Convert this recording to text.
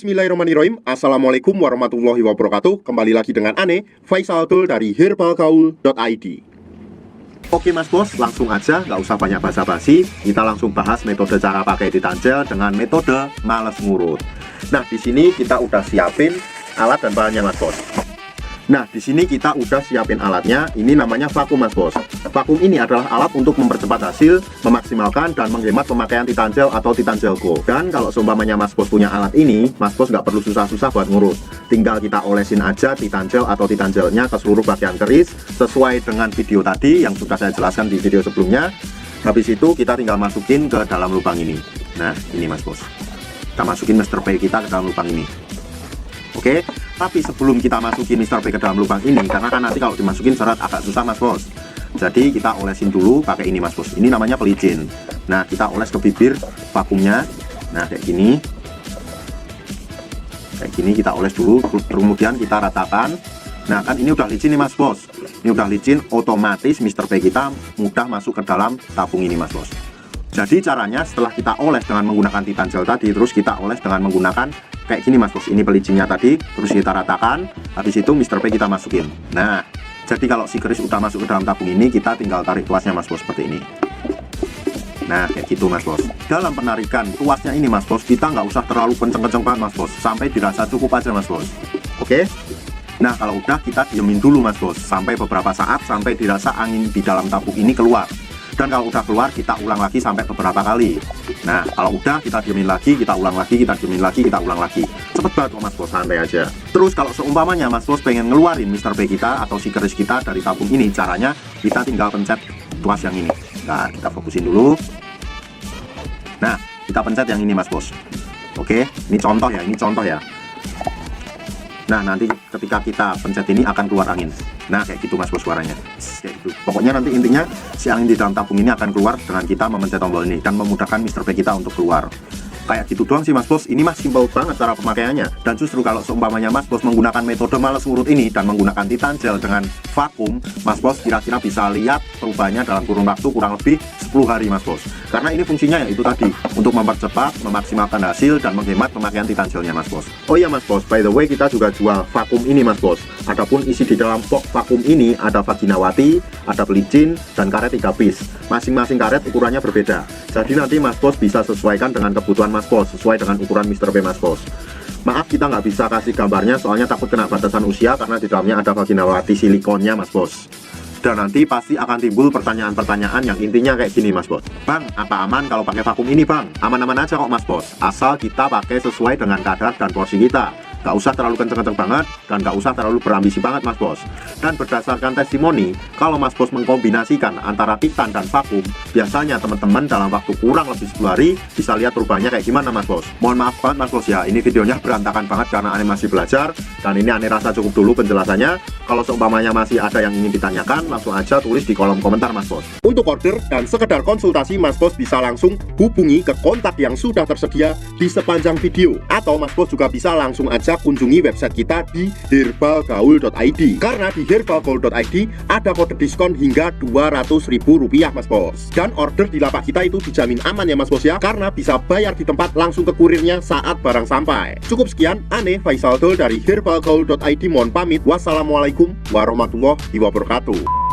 Bismillahirrahmanirrahim. Assalamualaikum warahmatullahi wabarakatuh. Kembali lagi dengan Ane, Faisal Tul dari herbalgaul.id. Oke mas bos, langsung aja, nggak usah banyak basa-basi. Kita langsung bahas metode cara pakai titan gel dengan metode males ngurut. Nah, di sini kita udah siapin alat dan bahannya mas bos. Nah, di sini kita udah siapin alatnya. Ini namanya vakum mas bos. Vakum ini adalah alat untuk mempercepat hasil, memaksimalkan dan menghemat pemakaian titan gel atau titan gel go. Dan kalau seumpamanya mas bos punya alat ini, mas bos nggak perlu susah-susah buat ngurut. Tinggal kita olesin aja titan gel atau titan gelnya ke seluruh bagian keris sesuai dengan video tadi yang sudah saya jelaskan di video sebelumnya. Habis itu kita tinggal masukin ke dalam lubang ini. Nah, ini mas bos. Kita masukin Mr. P kita ke dalam lubang ini. Oke, tapi sebelum kita masukin Mr. P ke dalam lubang ini, karena kan nanti kalau dimasukin syarat agak susah mas bos. Jadi kita olesin dulu pakai ini mas bos. Ini namanya pelicin. Nah, kita oles ke bibir vakumnya. Nah, kayak gini. Kayak gini kita oles dulu, kemudian kita ratakan. Nah, kan ini udah licin nih mas bos. Ini udah licin, otomatis Mr. P kita mudah masuk ke dalam tabung ini mas bos. Jadi caranya setelah kita oles dengan menggunakan titan gel tadi, terus kita oles dengan menggunakan kayak gini mas bos. Ini pelicinnya tadi, terus kita ratakan. Habis itu Mr. P kita masukin. Nah, jadi kalau si keris udah masuk ke dalam tabung ini, kita tinggal tarik tuasnya mas bos seperti ini. Nah, kayak gitu mas bos. Dalam penarikan tuasnya ini mas bos, kita nggak usah terlalu kenceng-kenceng banget mas bos, sampai dirasa cukup aja mas bos. Oke. Nah, kalau udah kita diemin dulu mas bos, sampai beberapa saat, sampai dirasa angin di dalam tabung ini keluar. Dan kalau udah keluar, kita ulang lagi sampai beberapa kali. Nah, kalau udah kita diemin lagi, kita ulang lagi, kita diemin lagi, kita ulang lagi. Cepet banget kok mas bos, santai aja. Terus kalau seumpamanya mas bos pengen ngeluarin Mr. P kita atau si keris kita dari tabung ini, caranya kita tinggal pencet tuas yang ini. Nah, kita fokusin dulu. Nah, kita pencet yang ini mas bos. Oke, ini contoh ya, ini contoh ya. Nah, nanti ketika kita pencet ini akan keluar angin. Nah, kayak gitu mas bos suaranya. Kayak gitu. Pokoknya nanti intinya si angin di dalam tabung ini akan keluar dengan kita memencet tombol ini dan memudahkan Mr. P kita untuk keluar. Kayak gitu doang sih mas bos. Ini mas simpel banget cara pemakaiannya. Dan justru kalau seumpamanya mas bos menggunakan metode males ngurut ini dan menggunakan titan gel dengan vakum, mas bos kira-kira bisa lihat perubahannya dalam kurun waktu kurang lebih 10 hari mas bos. Karena ini fungsinya ya itu tadi, untuk mempercepat, memaksimalkan hasil dan menghemat pemakaian titan gelnya mas bos. Oh iya mas bos, by the way kita juga jual vakum ini mas bos. Adapun isi di dalam box vakum ini ada vaginawati, ada pelicin, dan karet 3 piece. Masing-masing karet ukurannya berbeda. Jadi nanti mas bos bisa sesuaikan dengan kebutuhan mas bos, sesuai dengan ukuran Mr. P mas bos. Maaf kita nggak bisa kasih gambarnya soalnya takut kena batasan usia karena di dalamnya ada vaginawati silikonnya mas bos. Dan nanti pasti akan timbul pertanyaan-pertanyaan yang intinya kayak gini mas bos. Bang, apa aman kalau pakai vakum ini bang? Aman-aman aja kok mas bos, asal kita pakai sesuai dengan kadar dan porsi kita. Gak usah terlalu kenceng-kenceng banget dan gak usah terlalu berambisi banget mas bos. Dan berdasarkan testimoni, kalau mas bos mengkombinasikan antara titan dan vakum, biasanya teman-teman dalam waktu kurang lebih 10 hari bisa lihat perubahannya kayak gimana mas bos. Mohon maaf banget mas bos ya, ini videonya berantakan banget karena Ane masih belajar. Dan ini Ane rasa cukup dulu penjelasannya. Kalau seumpamanya masih ada yang ingin ditanyakan, langsung aja tulis di kolom komentar mas bos. Untuk order dan sekedar konsultasi, mas bos bisa langsung hubungi ke kontak yang sudah tersedia di sepanjang video. Atau mas bos juga bisa langsung aja kunjungi website kita di herbalgaul.id. Karena di herbalgaul.id ada kode diskon hingga Rp200.000 mas bos. Dan order di lapak kita itu dijamin aman ya mas bos ya, karena bisa bayar di tempat langsung ke kurirnya saat barang sampai. Cukup sekian, Ane Faisal Tul dari herbalgaul.id mohon pamit. Wassalamualaikum warahmatullahi wabarakatuh.